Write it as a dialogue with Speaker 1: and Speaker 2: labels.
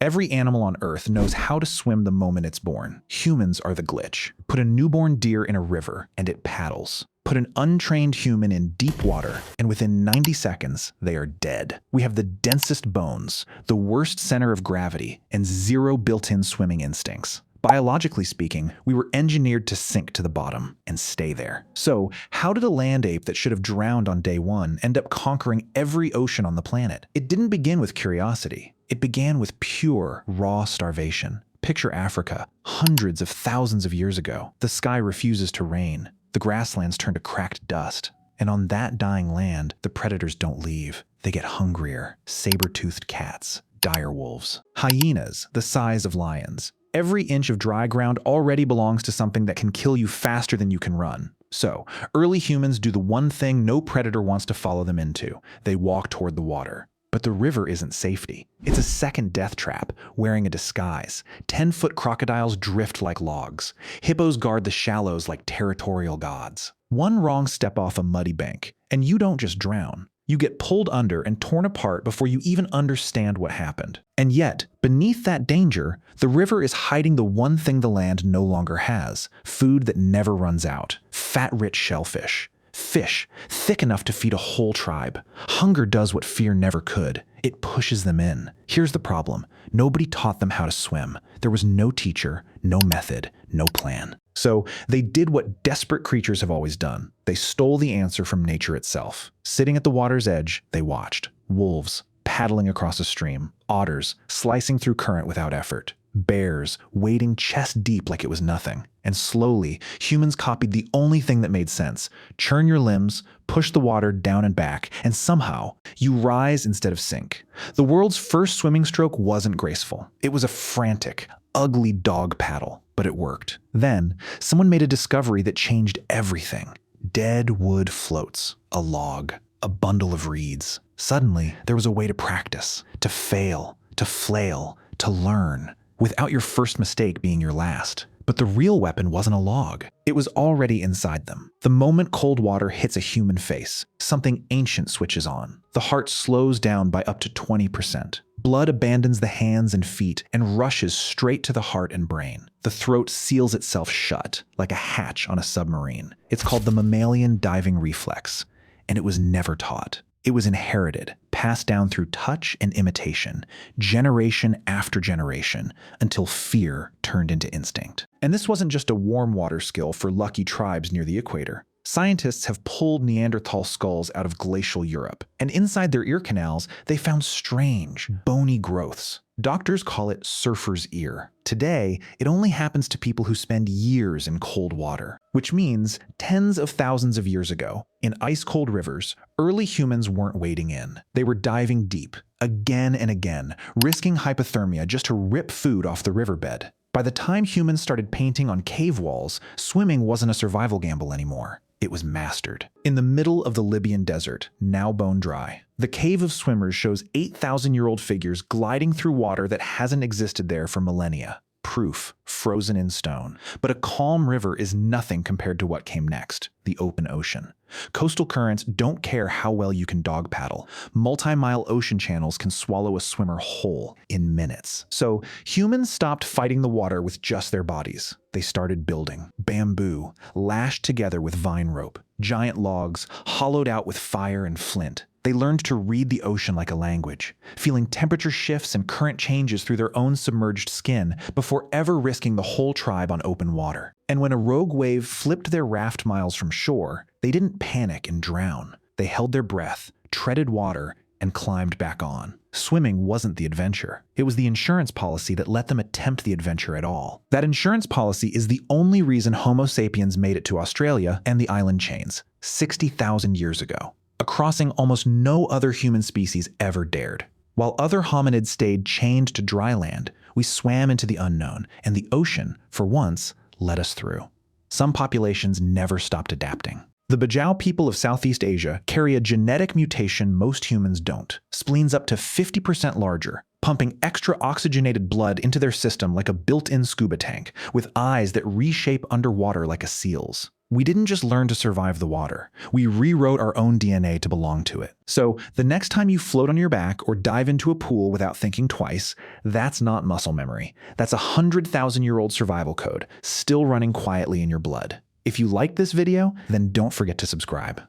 Speaker 1: Every animal on Earth knows how to swim the moment it's born. Humans are the glitch. Put a newborn deer in a river, and it paddles. Put an untrained human in deep water, and within 90 seconds, they are dead. We have the densest bones, the worst center of gravity, and zero built-in swimming instincts. Biologically speaking, we were engineered to sink to the bottom and stay there. So, how did a land ape that should have drowned on day one end up conquering every ocean on the planet? It didn't begin with curiosity. It began with pure, raw starvation. Picture Africa, hundreds of thousands of years ago. The sky refuses to rain. The grasslands turn to cracked dust. And on that dying land, the predators don't leave. They get hungrier. Saber-toothed cats, dire wolves, hyenas the size of lions. Every inch of dry ground already belongs to something that can kill you faster than you can run. So, early humans do the one thing no predator wants to follow them into. They walk toward the water. But the river isn't safety. It's a second death trap, wearing a disguise. 10-foot crocodiles drift like logs. Hippos guard the shallows like territorial gods. One wrong step off a muddy bank, and you don't just drown. You get pulled under and torn apart before you even understand what happened. And yet, beneath that danger, the river is hiding the one thing the land no longer has: food that never runs out. Fat-rich shellfish. Fish, thick enough to feed a whole tribe. Hunger does what fear never could. It pushes them in. Here's the problem. Nobody taught them how to swim. There was no teacher, no method, no plan. So they did what desperate creatures have always done. They stole the answer from nature itself. Sitting at the water's edge, they watched. Wolves paddling across a stream. Otters slicing through current without effort. Bears wading chest deep like it was nothing. And slowly, humans copied the only thing that made sense. Churn your limbs, push the water down and back, and somehow, you rise instead of sink. The world's first swimming stroke wasn't graceful. It was a frantic, ugly dog paddle, but it worked. Then, someone made a discovery that changed everything. Dead wood floats, a log, a bundle of reeds. Suddenly, there was a way to practice, to fail, to flail, to learn, without your first mistake being your last. But the real weapon wasn't a log. It was already inside them. The moment cold water hits a human face, something ancient switches on. The heart slows down by up to 20%. Blood abandons the hands and feet and rushes straight to the heart and brain. The throat seals itself shut, like a hatch on a submarine. It's called the mammalian diving reflex, and it was never taught. It was inherited, passed down through touch and imitation, generation after generation, until fear turned into instinct. And this wasn't just a warm water skill for lucky tribes near the equator. Scientists have pulled Neanderthal skulls out of glacial Europe, and inside their ear canals, they found strange, bony growths. Doctors call it surfer's ear. Today, it only happens to people who spend years in cold water, which means tens of thousands of years ago, in ice-cold rivers, early humans weren't wading in. They were diving deep, again and again, risking hypothermia just to rip food off the riverbed. By the time humans started painting on cave walls, swimming wasn't a survival gamble anymore. It was mastered. In the middle of the Libyan desert, now bone dry, the Cave of Swimmers shows 8,000-year-old figures gliding through water that hasn't existed there for millennia. Proof, frozen in stone. But a calm river is nothing compared to what came next, the open ocean. Coastal currents don't care how well you can dog paddle. Multi-mile ocean channels can swallow a swimmer whole in minutes. So humans stopped fighting the water with just their bodies. They started building. Bamboo, lashed together with vine rope. Giant logs, hollowed out with fire and flint. They learned to read the ocean like a language, feeling temperature shifts and current changes through their own submerged skin before ever risking the whole tribe on open water. And when a rogue wave flipped their raft miles from shore, they didn't panic and drown. They held their breath, treaded water, and climbed back on. Swimming wasn't the adventure. It was the insurance policy that let them attempt the adventure at all. That insurance policy is the only reason Homo sapiens made it to Australia and the island chains 60,000 years ago. A crossing almost no other human species ever dared. While other hominids stayed chained to dry land, we swam into the unknown, and the ocean, for once, let us through. Some populations never stopped adapting. The Bajau people of Southeast Asia carry a genetic mutation most humans don't. Spleens up to 50% larger, pumping extra oxygenated blood into their system like a built-in scuba tank, with eyes that reshape underwater like a seal's. We didn't just learn to survive the water. We rewrote our own DNA to belong to it. So the next time you float on your back or dive into a pool without thinking twice, that's not muscle memory. That's a 100,000-year-old survival code, still running quietly in your blood. If you like this video, then don't forget to subscribe.